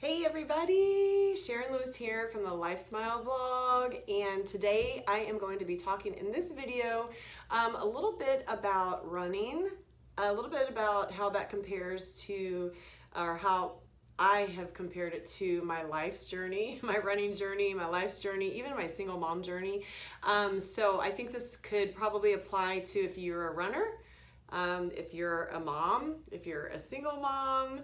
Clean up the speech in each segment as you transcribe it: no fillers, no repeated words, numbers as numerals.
Hey everybody, Sharon Lewis here from the Life Smile vlog, and today I am going to be talking in this video a little bit about running, a little bit about how that compares to, or how I have compared it to my life's journey, my running journey, my life's journey, even my single mom journey. So I think this could probably apply to if you're a runner, if you're a mom, if you're a single mom.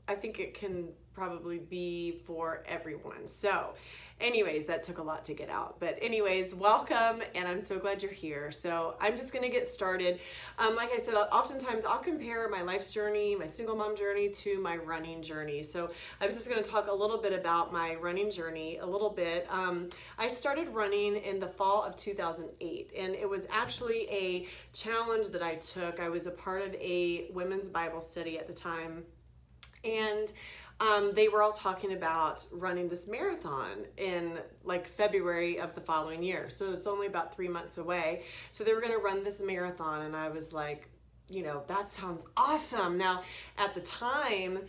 I think it can probably be for everyone. So anyways, that took a lot to get out. But anyways, welcome, and I'm so glad you're here. So I'm just gonna get started. Like I said, oftentimes I'll compare my life's journey, my single mom journey, to my running journey. So I was just gonna talk a little bit about my running journey a little bit. I started running in the fall of 2008, and it was actually a challenge that I took. I was a part of a women's Bible study at the time, and they were all talking about running this marathon in like February of the following year. So it's only about 3 months away. So they were going to run this marathon, and I was like, you know, that sounds awesome. Now, at the time,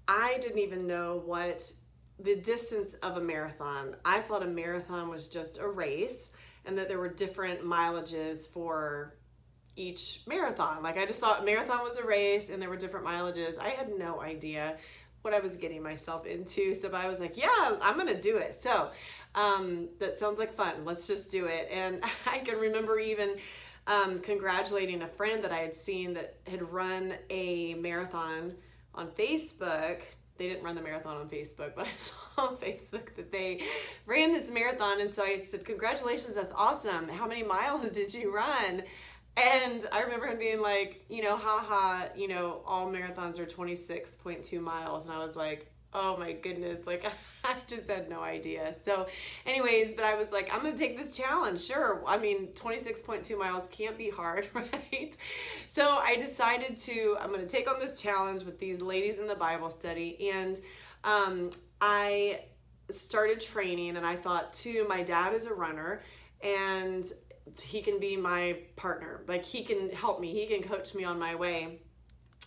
I didn't even know what the distance of a marathon. I thought a marathon was just a race and that there were different mileages for each marathon. Like, I just thought marathon was a race and there were different mileages. I had no idea what I was getting myself into. So, but I was like, yeah, I'm gonna do it. So that sounds like fun. Let's just do it. And I can remember even congratulating a friend that I had seen that had run a marathon on Facebook. They didn't run the marathon on Facebook, but I saw on Facebook that they ran this marathon. And so I said, congratulations, that's awesome. How many miles did you run? And I remember him being like, you know, haha, you know, all marathons are 26.2 miles. And I was like, oh my goodness, like I just had no idea. So anyways, but I was like, I'm gonna take this challenge, sure. I mean, 26.2 miles can't be hard, right? So I decided I'm gonna take on this challenge with these ladies in the Bible study. And I started training, and I thought too, my dad is a runner, and he can be my partner. Like, he can help me, he can coach me on my way,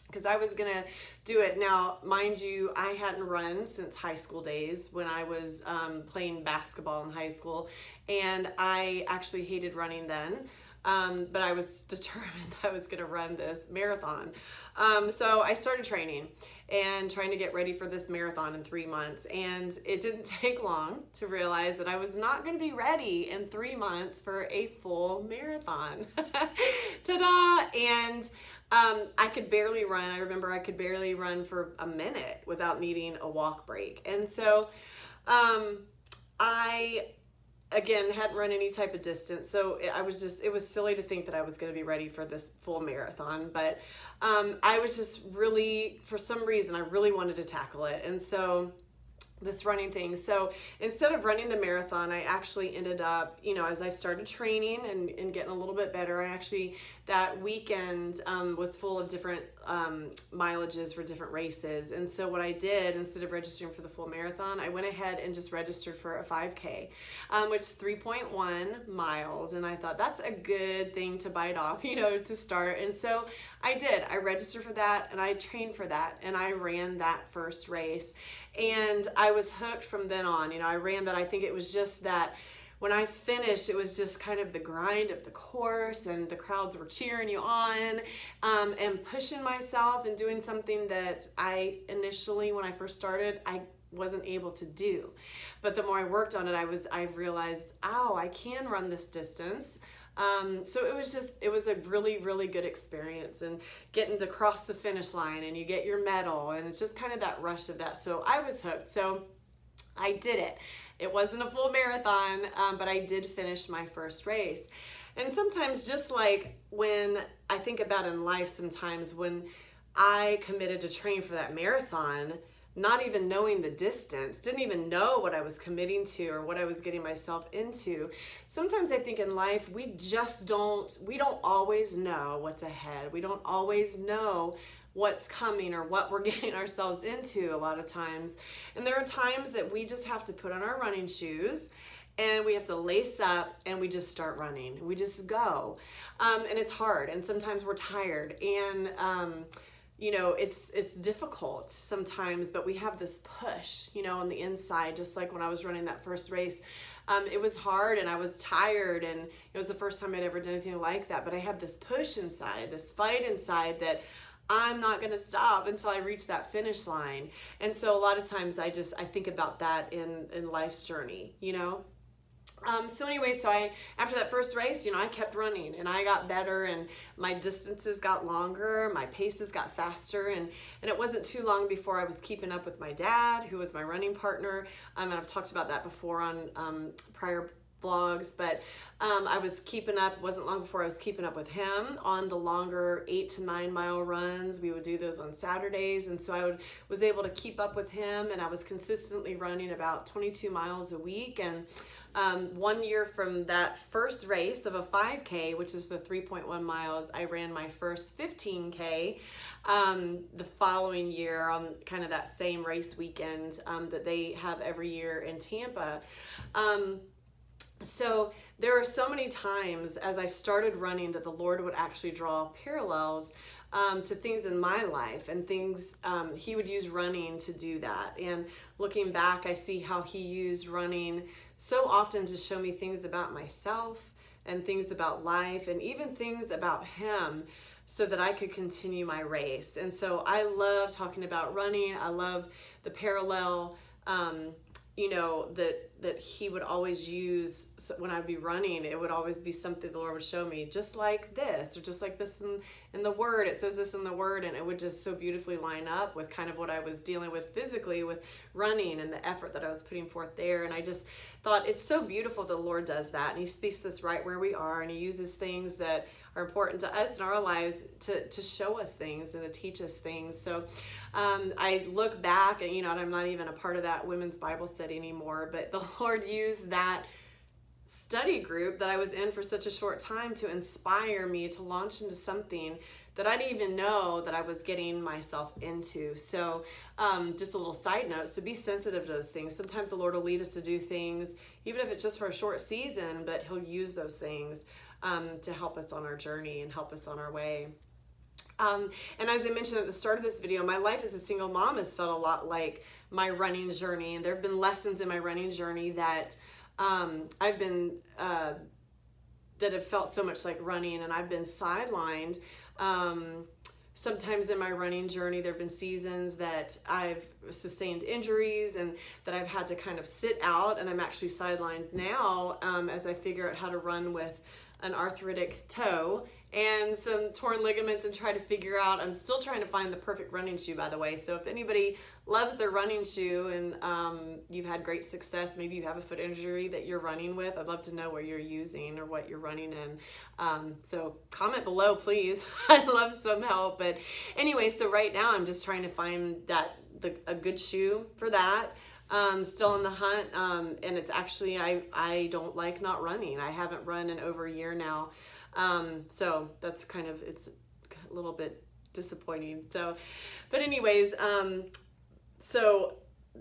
because I was gonna do it. Now, mind you, I hadn't run since high school days when I was playing basketball in high school, and I actually hated running then. But I was determined I was gonna run this marathon. So I started training and trying to get ready for this marathon in 3 months. And it didn't take long to realize that I was not gonna be ready in 3 months for a full marathon. Ta-da! And I could barely run. I remember I could barely run for a minute without needing a walk break. And so I, again, hadn't run any type of distance. So it was silly to think that I was going to be ready for this full marathon. But I was just really, for some reason, I really wanted to tackle it. And so this running thing. So instead of running the marathon, I actually ended up, you know, as I started training and getting a little bit better, I actually, that weekend was full of different mileages for different races. And so what I did, instead of registering for the full marathon, I went ahead and just registered for a 5K, which is 3.1 miles. And I thought that's a good thing to bite off, you know, to start. And so I did. I registered for that, and I trained for that, and I ran that first race. And I was hooked from then on. You know, I ran that. I think it was just that when I finished, it was just kind of the grind of the course, and the crowds were cheering you on, and pushing myself and doing something that I initially, when I first started, I wasn't able to do. But the more I worked on it, I realized, oh, I can run this distance. So it was a really, really good experience, and getting to cross the finish line, and you get your medal, and it's just kind of that rush of that. So I was hooked. So I did it. It wasn't a full marathon, but I did finish my first race. And sometimes, just like when I think about in life, sometimes when I committed to train for that marathon, not even knowing the distance, didn't even know what I was committing to or what I was getting myself into. Sometimes I think in life, we don't always know what's ahead. We don't always know what's coming or what we're getting ourselves into a lot of times. And there are times that we just have to put on our running shoes, and we have to lace up, and we just start running. We just go. And it's hard, and sometimes we're tired. And it's difficult sometimes, but we have this push, on the inside, just like when I was running that first race. It was hard and I was tired, and it was the first time I'd ever done anything like that, but I had this push inside, this fight inside that I'm not going to stop until I reach that finish line. And so a lot of times I think about that in life's journey, So anyway, after that first race, I kept running and I got better, and my distances got longer, my paces got faster, and it wasn't too long before I was keeping up with my dad, who was my running partner. And I've talked about that before on prior vlogs, but I was keeping up. It wasn't long before I was keeping up with him on the longer 8 to 9 mile runs. We would do those on Saturdays, and so I was able to keep up with him, and I was consistently running about 22 miles a week. And 1 year from that first race of a 5K, which is the 3.1 miles, I ran my first 15K the following year on kind of that same race weekend that they have every year in Tampa. So there were so many times as I started running that the Lord would actually draw parallels to things in my life, and things he would use running to do that. And looking back, I see how he used running so often to show me things about myself and things about life and even things about him, so that I could continue my race. And so I love talking about running. I love the parallel that he would always use when I'd be running. It would always be something the Lord would show me, just like this, or just like this in the Word. It says this in the Word, and it would just so beautifully line up with kind of what I was dealing with physically with running and the effort that I was putting forth there. And I just thought it's so beautiful the Lord does that, and he speaks this right where we are, and he uses things that are important to us in our lives to show us things and to teach us things. So I look back, and I'm not even a part of that women's Bible study anymore, but the Lord used that study group that I was in for such a short time to inspire me to launch into something that I didn't even know that I was getting myself into. So just a little side note, so be sensitive to those things. Sometimes the Lord will lead us to do things, even if it's just for a short season, but he'll use those things to help us on our journey and help us on our way. And as I mentioned at the start of this video, my life as a single mom has felt a lot like my running journey. And there have been lessons in my running journey that I've been, that have felt so much like running, and I've been sidelined. Sometimes in my running journey, there have been seasons that I've sustained injuries and that I've had to kind of sit out, and I'm actually sidelined now as I figure out how to run with an arthritic toe and some torn ligaments and try to figure out, I'm still trying to find the perfect running shoe, by the way. So if anybody loves their running shoe and you've had great success, maybe you have a foot injury that you're running with, I'd love to know what you're using or what you're running in. So comment below, please. I'd love some help. But anyway, so right now I'm just trying to find a good shoe for that. Still in the hunt, and it's actually, I don't like not running. I haven't run in over a year now. So that's kind of, it's a little bit disappointing. So, but anyways, so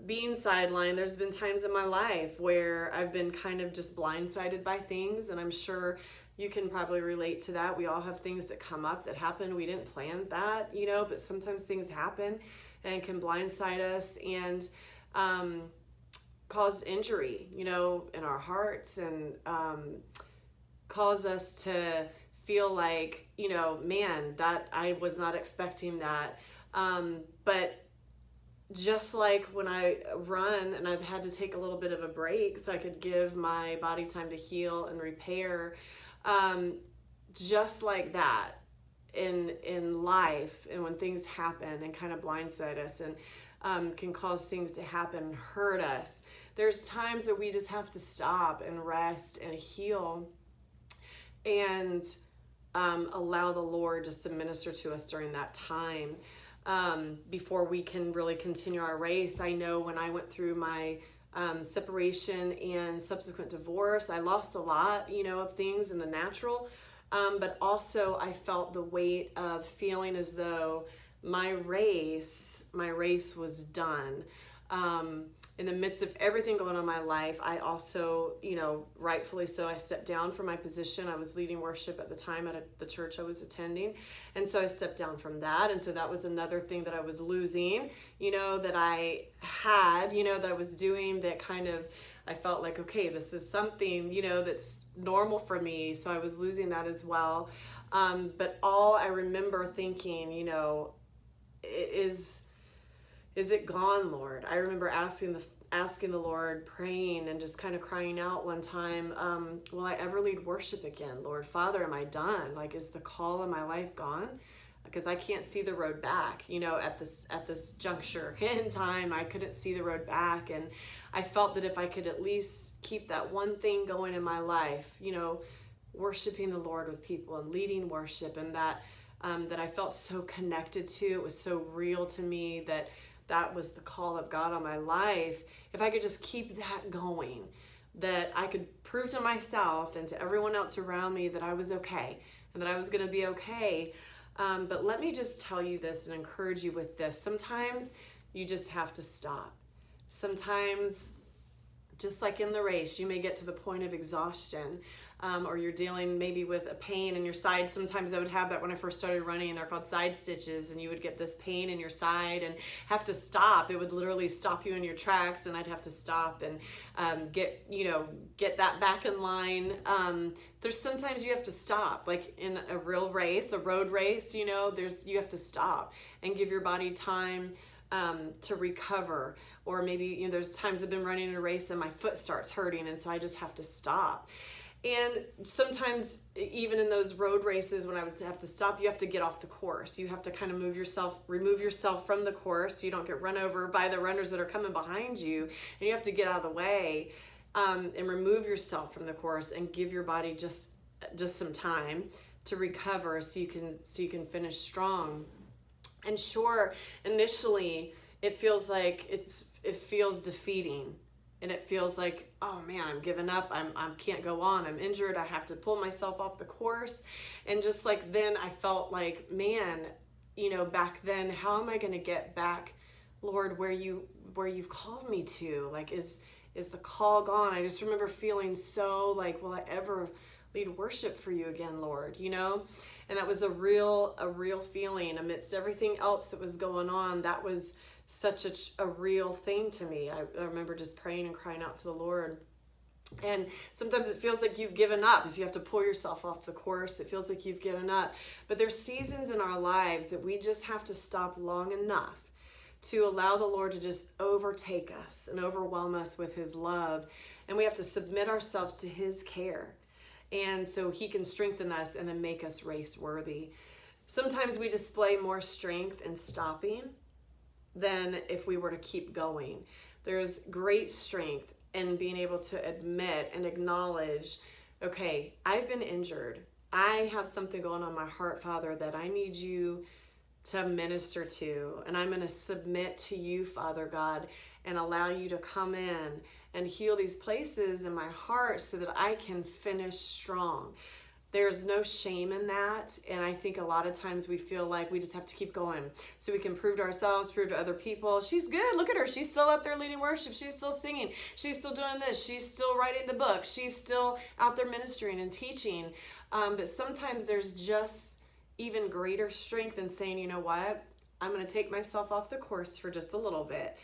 being sidelined, there's been times in my life where I've been kind of just blindsided by things, and I'm sure you can probably relate to that. We all have things that come up that happen. We didn't plan that, but sometimes things happen and can blindside us and cause injury, in our hearts, and cause us to feel like, man, that I was not expecting that. But just like when I run and I've had to take a little bit of a break so I could give my body time to heal and repair, just like that in life, and when things happen and kind of blindside us and can cause things to happen and hurt us, there's times where we just have to stop and rest and heal and allow the Lord just to minister to us during that time before we can really continue our race. I know when I went through my separation and subsequent divorce, I lost a lot, of things in the natural, but also I felt the weight of feeling as though my race was done. in the midst of everything going on in my life, I also, rightfully so, I stepped down from my position. I was leading worship at the time at the church I was attending. And so I stepped down from that. And so that was another thing that I was losing, that I had, that I was doing that kind of, I felt like, okay, this is something, that's normal for me. So I was losing that as well. But all I remember thinking, is it gone, Lord? I remember asking the Lord, praying and just kind of crying out one time, will I ever lead worship again? Lord, Father, am I done? Like, is the call in my life gone? Because I can't see the road back, at this juncture in time. I couldn't see the road back. And I felt that if I could at least keep that one thing going in my life, worshiping the Lord with people and leading worship, and that I felt so connected to, it was so real to me that was the call of God on my life. If I could just keep that going, that I could prove to myself and to everyone else around me that I was okay and that I was going to be okay. But let me just tell you this and encourage you with this. Sometimes you just have to stop. Sometimes, just like in the race, you may get to the point of exhaustion, or you're dealing maybe with a pain in your side. Sometimes I would have that when I first started running. They're called side stitches, and you would get this pain in your side and have to stop. It would literally stop you in your tracks, and I'd have to stop and get that back in line. There's sometimes you have to stop, like in a real race, a road race, you have to stop and give your body time to recover. Or maybe, there's times I've been running in a race and my foot starts hurting, and so I just have to stop. And sometimes even in those road races, when I would have to stop, you have to get off the course. You have to kind of remove yourself from the course so you don't get run over by the runners that are coming behind you. And you have to get out of the way and remove yourself from the course and give your body just some time to recover so you can finish strong. And sure, initially it feels like it feels defeating. And it feels like, oh man, I'm giving up. I can't go on. I'm injured. I have to pull myself off the course. And just like then I felt like, man, back then, how am I going to get back, Lord, where you've called me to? Like, is the call gone? I just remember feeling so like, will I ever lead worship for you again, Lord? And that was a real feeling amidst everything else that was going on. That was such a real thing to me. I remember just praying and crying out to the Lord. And sometimes it feels like you've given up. If you have to pull yourself off the course, it feels like you've given up. But there's seasons in our lives that we just have to stop long enough to allow the Lord to just overtake us and overwhelm us with his love. And we have to submit ourselves to his care. And so he can strengthen us and then make us race worthy. Sometimes we display more strength in stopping than if we were to keep going. There's great strength in being able to admit and acknowledge, okay, I've been injured. I have something going on in my heart, Father, that I need you to minister to. And I'm going to submit to you, Father God, and allow you to come in and heal these places in my heart so that I can finish strong. There's no shame in that. And I think a lot of times we feel like we just have to keep going so we can prove to ourselves, prove to other people, she's good, look at her, she's still up there leading worship, she's still singing, she's still doing this, she's still writing the book, she's still out there ministering and teaching. But sometimes there's just even greater strength in saying, you know what, I'm going to take myself off the course for just a little bit.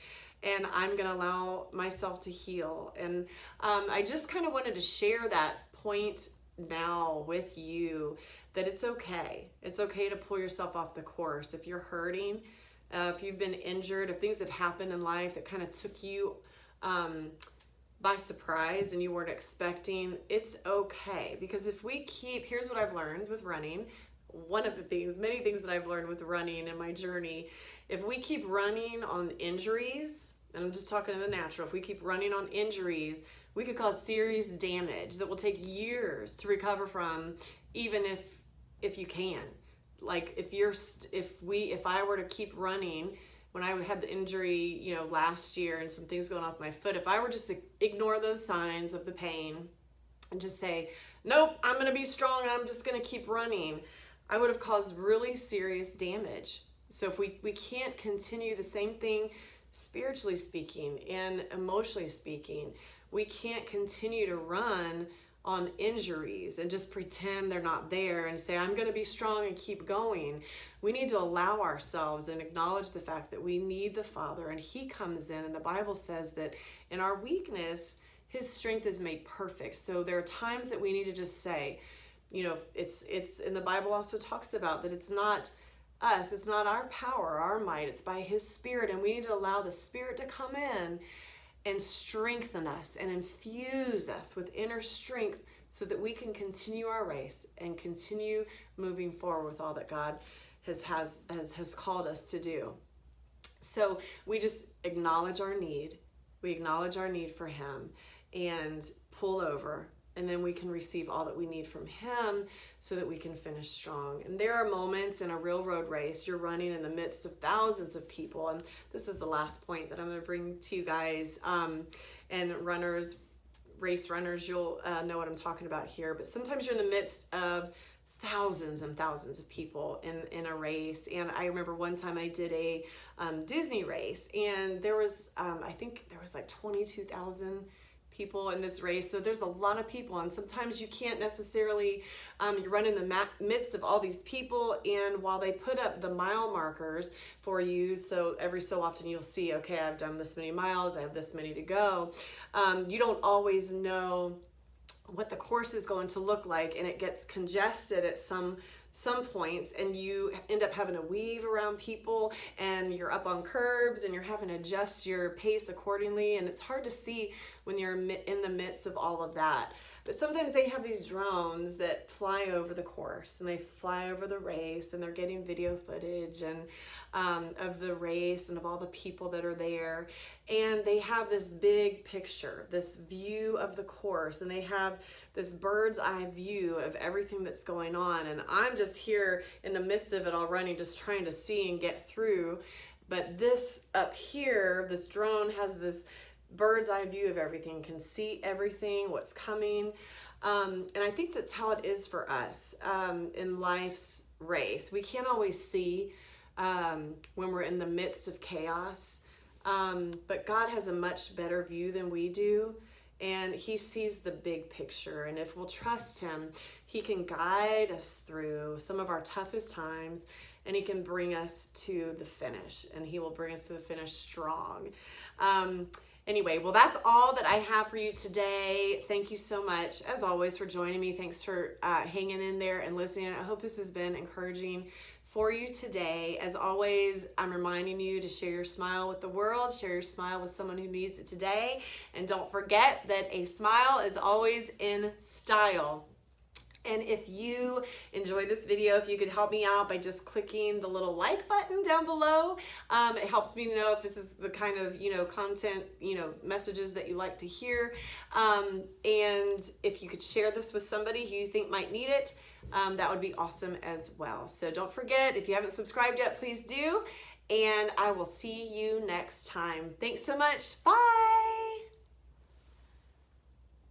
And I'm going to allow myself to heal. And I just kind of wanted to share that point now with you, that it's okay. It's okay to pull yourself off the course. If you're hurting, if you've been injured, if things have happened in life that kind of took you by surprise and you weren't expecting, it's okay. Because if we here's what I've learned with running. One of the things, many things that I've learned with running in my journey, if we keep running on injuries, and I'm just talking in the natural, if we keep running on injuries, we could cause serious damage that will take years to recover from, even if you can. Like if I were to keep running, when I had the injury, last year and some things going off my foot, if I were just to ignore those signs of the pain and just say, nope, I'm going to be strong and I'm just going to keep running, I would have caused really serious damage. So if we can't continue the same thing spiritually speaking and emotionally speaking. We can't continue to run on injuries and just pretend they're not there and say, I'm going to be strong and keep going. We need to allow ourselves and acknowledge the fact that we need the Father, and He comes in, and the Bible says that in our weakness, His strength is made perfect. So there are times that we need to just say, you know, it's and the Bible also talks about that it's not us, it's not our power, our might, it's by His Spirit, and we need to allow the Spirit to come in and strengthen us and infuse us with inner strength so that we can continue our race and continue moving forward with all that God has called us to do. So we just acknowledge our need. We acknowledge our need for Him and pull over, and then we can receive all that we need from Him so that we can finish strong. And there are moments in a real road race, you're running in the midst of thousands of people. And this is the last point that I'm going to bring to you guys. And runners, race runners, you'll know what I'm talking about here. But sometimes you're in the midst of thousands and thousands of people in a race. And I remember one time I did a Disney race, and there was, I think there was like 22,000 people in this race. So there's a lot of people, and sometimes you can't necessarily, you're running in the midst of all these people, and while they put up the mile markers for you, so every so often you'll see, okay, I've done this many miles, I have this many to go, you don't always know what the course is going to look like, and it gets congested at some points, and you end up having to weave around people, and you're up on curbs, and you're having to adjust your pace accordingly, and it's hard to see when you're in the midst of all of that. But sometimes they have these drones that fly over the course, and they fly over the race, and they're getting video footage and of the race and of all the people that are there. And they have this big picture, this view of the course, and they have this bird's eye view of everything that's going on. And I'm just here in the midst of it all running, just trying to see and get through. But this up here, this drone has this bird's eye view of everything, can see everything, what's coming. And I think that's how it is for us in life's race. We can't always see when we're in the midst of chaos, but God has a much better view than we do, and He sees the big picture. And if we'll trust Him, He can guide us through some of our toughest times, and He can bring us to the finish, and He will bring us to the finish strong. Anyway, well, that's all that I have for you today. Thank you so much, as always, for joining me. Thanks for hanging in there and listening. I hope this has been encouraging for you today. As always, I'm reminding you to share your smile with the world, share your smile with someone who needs it today. And don't forget that a smile is always in style. And if you enjoyed this video, if you could help me out by just clicking the little like button down below, it helps me to know if this is the kind of, content, messages that you like to hear. And if you could share this with somebody who you think might need it, that would be awesome as well. So don't forget, if you haven't subscribed yet, please do. And I will see you next time. Thanks so much. Bye.